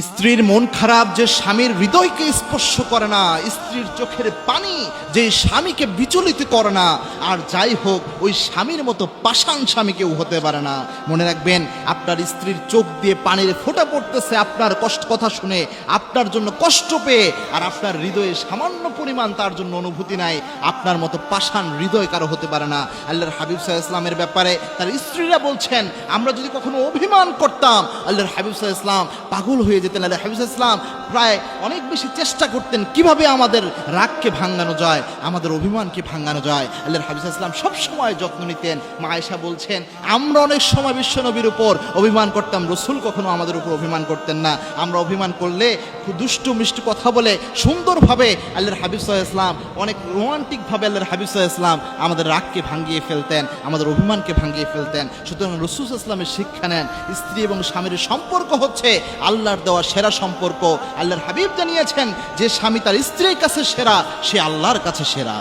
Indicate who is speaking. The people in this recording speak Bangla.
Speaker 1: স্ত্রীর মন খারাপ যে স্বামীর হৃদয়কে স্পর্শ করে না, স্ত্রীর চোখের পানি যে স্বামীকে বিচলিত করে না, আর যাই হোক ওই স্বামীর মতো পাষাণ স্বামী কেউ হতে পারে না। মনে রাখবেন, আপনার স্ত্রীর চোখ দিয়ে পানির ফোঁটা পড়তেছে আপনার কষ্ট কথা শুনে, আপনার জন্য কষ্ট পেয়ে, আর আপনার হৃদয়ে সামান্য পরিমাণ তার জন্য অনুভূতি নাই। আপনার মতো পাষাণ হৃদয় কারো হতে পারে না। আল্লাহর হাবিব সাল্লাল্লাহু আলাইহি ওয়াসাল্লামের ব্যাপারে তার স্ত্রীরা বলছেন, আমরা যদি কখনো অভিমান করতাম আল্লাহর হাবিব সাল্লাল্লাহু আলাইহি ওয়াসাল্লাম পাগল হয়ে যেতেন। আল্লাহর হাবিব সাল্লাল্লাহু আলাইহি ওয়াসাল্লাম প্রায় অনেক বেশি চেষ্টা করতেন কিভাবে আমাদের রাগকে ভাঙানো যায়, আমাদের অভিমানকে ভাঙানো যায়। আল্লাহর হাবিব সাল্লাল্লাহু আলাইহি ওয়াসাল্লাম সবসময় যত্ন নিতেন। মা আয়েশা বলছেন, আমরা অনেক সময় বিশ্বনবীর উপর অভিমান করতাম, রাসূল কখনো আমাদের উপর অভিমান করতেন না। আমরা অভিমান করলে খুব দুষ্টু মিষ্টি কথা বলে সুন্দরভাবে আল্লাহর হাবিব সাল্লাল্লাহু আলাইহি ওয়াসাল্লাম অনেক রোমান্টিকভাবে আল্লাহর হাবিব সাল্লাল্লাহু আলাইহি ওয়াসাল্লাম আমাদের রাগকে ভাঙিয়ে ফেলতেন, আমাদের অভিমানকে ভাঙিয়ে ফেলতেন। সুতরাং রাসূল সাল্লাল্লাহু আলাইহি ওয়াসাল্লামের শিক্ষা নেন, স্ত্রী এবং স্বামীর সম্পর্ক হচ্ছে আল্লাহর দেওয়া সেরা সম্পর্ক। আল্লাহর হাবিব জানিয়েছেন, যে স্বামী তার স্ত্রীর কাছে সেরা, সে আল্লাহর কাছে সেরা।